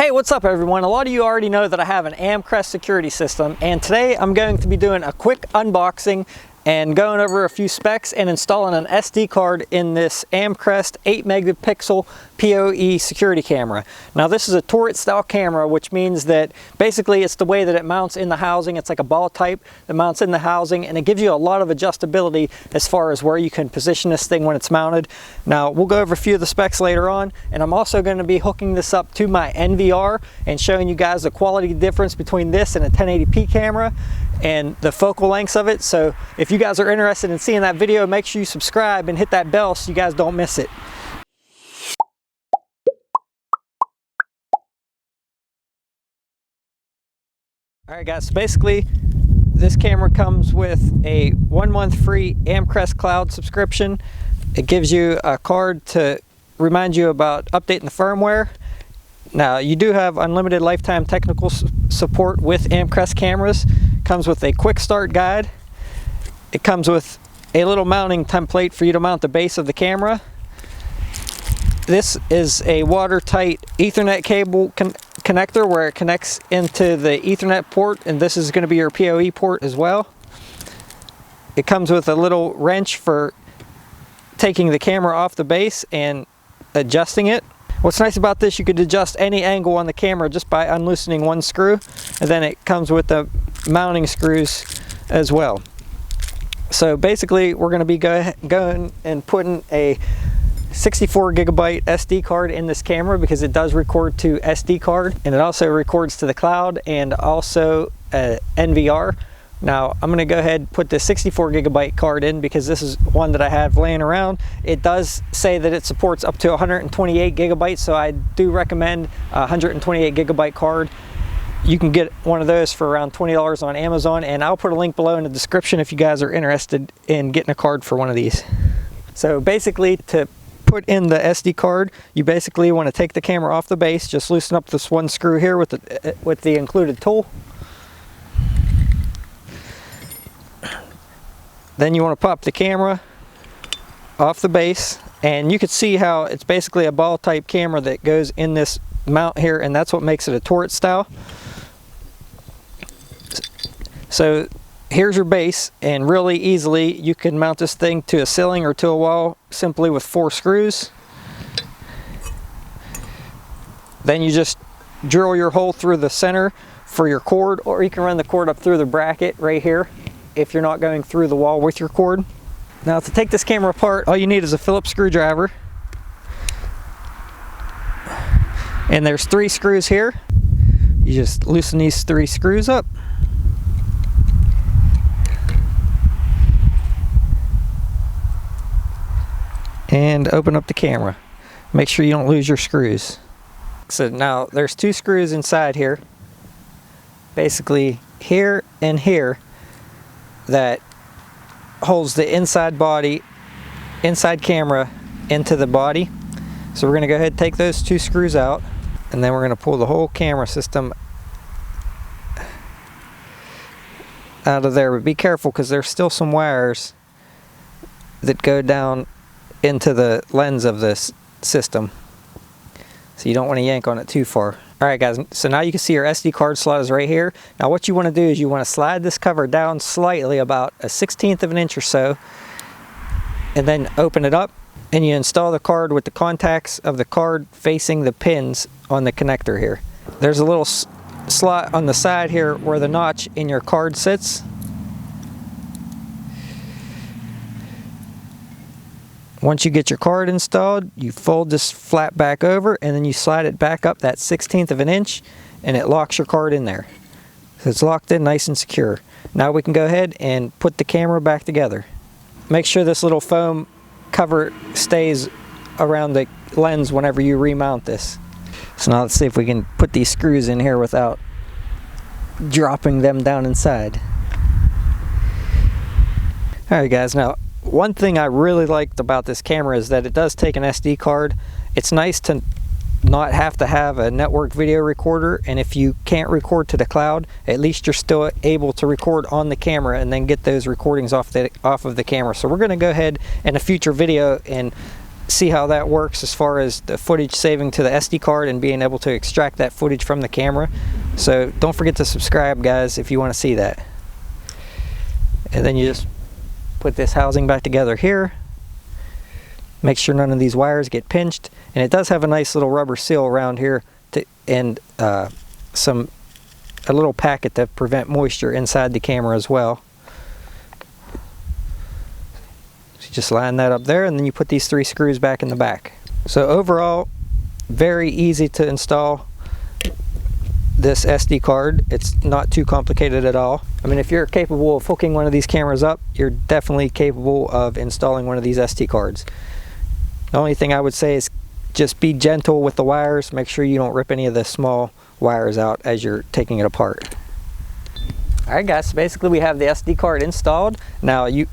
Hey, what's up everyone? A lot of you already know that I have an Amcrest security system, and today I'm going to be doing a quick unboxing and going over a few specs and installing an SD card in this Amcrest 8 megapixel POE security camera. Now this is a turret style camera, which means that basically it's the way that it mounts in the housing. It's like a ball type that mounts in the housing, and it gives you a lot of adjustability as far as where you can position this thing when it's mounted. Now we'll go over a few of the specs later on, and I'm also going to be hooking this up to my NVR and showing you guys the quality difference between this and a 1080p camera and the focal lengths of it. So if you guys are interested in seeing that video, make sure you subscribe and hit that bell so you guys don't miss it. Alright guys, so basically this camera comes with a 1-month free Amcrest cloud subscription. It gives you a card to remind you about updating the firmware. Now you do have unlimited lifetime technical support with Amcrest cameras. Comes with a quick start guide. It comes with a little mounting template for you to mount the base of the camera. This is a watertight Ethernet cable connector where it connects into the Ethernet port, and this is going to be your POE port as well. It comes with a little wrench for taking the camera off the base and adjusting it. What's nice about this, you could adjust any angle on the camera just by unloosening one screw, and then it comes with the mounting screws as well. So basically we're going to be going and putting a 64 gigabyte SD card in this camera because it does record to SD card, and it also records to the cloud and also NVR. Now I'm going to go ahead and put the 64 gigabyte card in because this is one that I have laying around. It does say that it supports up to 128 gigabytes, so I do recommend a 128 gigabyte card. You can get one of those for around $20 on Amazon, and I'll put a link below in the description if you guys are interested in getting a card for one of these. So basically, to put in the SD card, you basically want to take the camera off the base, just loosen up this one screw here with the included tool. Then you want to pop the camera off the base, and you can see how it's basically a ball type camera that goes in this mount here, and that's what makes it a turret style. So here's your base, and really easily you can mount this thing to a ceiling or to a wall simply with 4 screws. Then you just drill your hole through the center for your cord, or you can run the cord up through the bracket right here if you're not going through the wall with your cord. Now to take this camera apart, all you need is a Phillips screwdriver. And there's 3 screws here. You just loosen these 3 screws up. And open up the camera. Make sure you don't lose your screws. So now there's 2 screws inside here. Basically here and here, that holds the inside camera into the body. So we're going to go ahead and take those 2 screws out, and then we're going to pull the whole camera system out of there. But be careful because there's still some wires that go down into the lens of this system, so you don't want to yank on it too far. Alright guys, so now you can see your SD card slot is right here. Now what you want to do is you want to slide this cover down slightly, about a 1/16 of an inch or so, and then open it up, and you install the card with the contacts of the card facing the pins on the connector here. There's a little slot on the side here where the notch in your card sits. Once you get your card installed, you fold this flat back over, and then you slide it back up that 1/16 of an inch, and it locks your card in there. So it's locked in nice and secure. Now we can go ahead and put the camera back together. Make sure this little foam cover stays around the lens whenever you remount this. So now let's see if we can put these screws in here without dropping them down inside. Alright guys, now one thing I really liked about this camera is that it does take an SD card. It's nice to not have to have a network video recorder, and if you can't record to the cloud, at least you're still able to record on the camera and then get those recordings off of the camera. So we're going to go ahead in a future video and see how that works as far as the footage saving to the SD card and being able to extract that footage from the camera. So don't forget to subscribe, guys, if you want to see that. And then you just put this housing back together here. Make sure none of these wires get pinched, and it does have a nice little rubber seal around here and a little packet to prevent moisture inside the camera as well. So you just line that up there, and then you put these 3 screws back in the back. So overall, very easy to install this SD card. It's not too complicated at all. I mean, if you're capable of hooking one of these cameras up, you're definitely capable of installing one of these SD cards. The only thing I would say is just be gentle with the wires. Make sure you don't rip any of the small wires out as you're taking it apart. Alright guys, so basically we have the SD card installed. Now you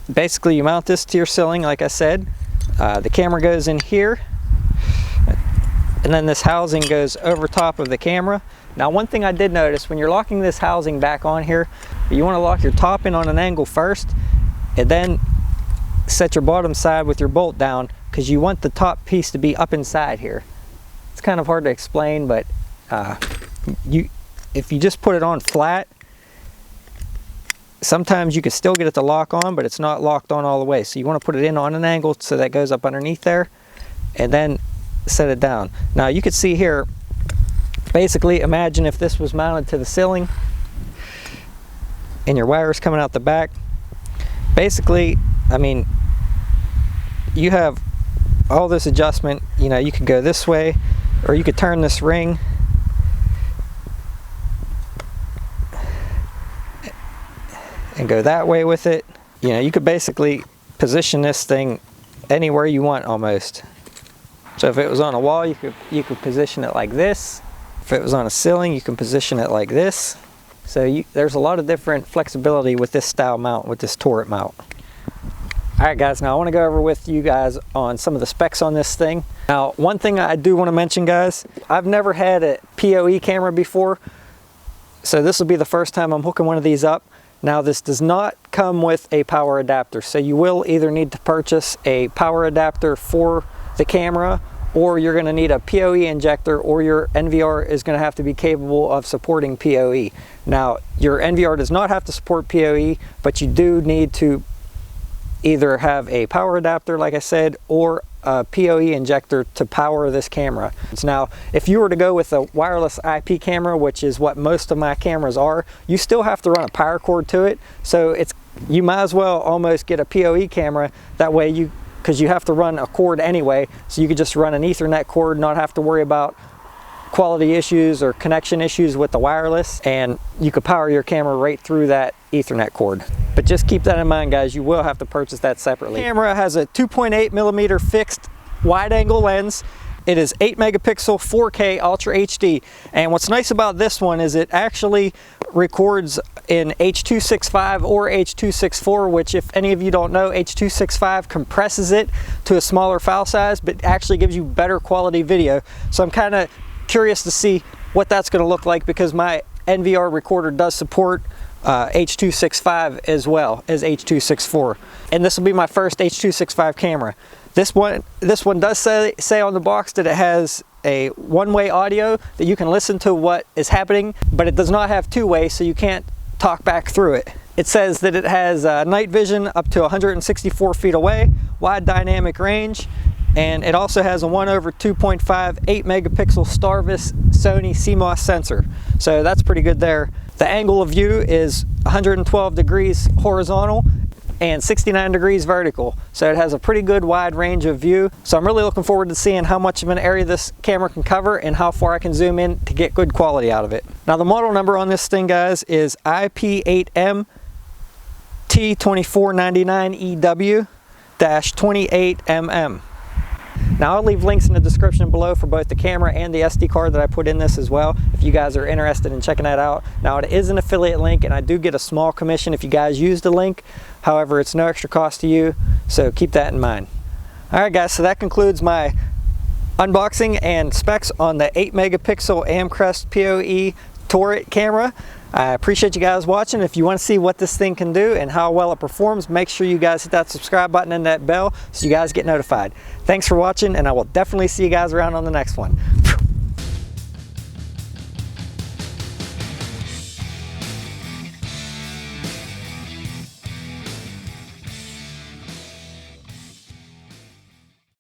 mount this to your ceiling like I said. The camera goes in here, and then this housing goes over top of the camera. Now one thing I did notice, when you're locking this housing back on here, you want to lock your top in on an angle first, and then set your bottom side with your bolt down, because you want the top piece to be up inside here. It's kind of hard to explain, but if you just put it on flat, sometimes you can still get it to lock on, but it's not locked on all the way. So you want to put it in on an angle so that goes up underneath there, and then set it down. Now you can see here, basically imagine if this was mounted to the ceiling and your wires coming out the back. Basically, I mean, you have all this adjustment. You know, you could go this way, or you could turn this ring and go that way with it. You know, you could basically position this thing anywhere you want almost. So if it was on a wall, you could position it like this. If it was on a ceiling, you can position it like this. So there's a lot of different flexibility with this style mount, with this turret mount. Alright guys, now I want to go over with you guys on some of the specs on this thing. Now one thing I do want to mention, guys, I've never had a POE camera before, so this will be the first time I'm hooking one of these up. Now this does not come with a power adapter, so you will either need to purchase a power adapter for the camera, or you're going to need a POE injector, or your NVR is going to have to be capable of supporting POE. Now your NVR does not have to support POE, but you do need to either have a power adapter, like I said, or a POE injector to power this camera. Now, if you were to go with a wireless IP camera, which is what most of my cameras are, you still have to run a power cord to it. So you might as well almost get a POE camera. That way because you have to run a cord anyway, so you could just run an Ethernet cord, not have to worry about quality issues or connection issues with the wireless, and you could power your camera right through that Ethernet cord. But just keep that in mind, guys, you will have to purchase that separately. The camera has a 2.8mm fixed wide angle lens. It is 8 megapixel 4K Ultra HD, and what's nice about this one is it actually records in H.265 or H.264, which, if any of you don't know, H.265 compresses it to a smaller file size, but actually gives you better quality video. So I'm kind of curious to see what that's going to look like, because my NVR recorder does support H.265 as well as H.264, and this will be my first H.265 camera. This one does say on the box that it has a one-way audio, that you can listen to what is happening, but it does not have two-way, so you can't talk back through it. It says that it has night vision up to 164 feet away, wide dynamic range, and it also has a 1/2.5 8 megapixel Starvis Sony CMOS sensor. So that's pretty good there. The angle of view is 112 degrees horizontal and 69 degrees vertical. So it has a pretty good wide range of view. So I'm really looking forward to seeing how much of an area this camera can cover and how far I can zoom in to get good quality out of it. Now the model number on this thing, guys, is IP8M-T2499EW-28MM. Now I'll leave links in the description below for both the camera and the SD card that I put in this as well, if you guys are interested in checking that out. Now it is an affiliate link, and I do get a small commission if you guys use the link. However, it's no extra cost to you, so keep that in mind. Alright guys, so that concludes my unboxing and specs on the 8 megapixel Amcrest POE turret camera. I appreciate you guys watching. If you want to see what this thing can do and how well it performs, make sure you guys hit that subscribe button and that bell so you guys get notified. Thanks for watching, and I will definitely see you guys around on the next one.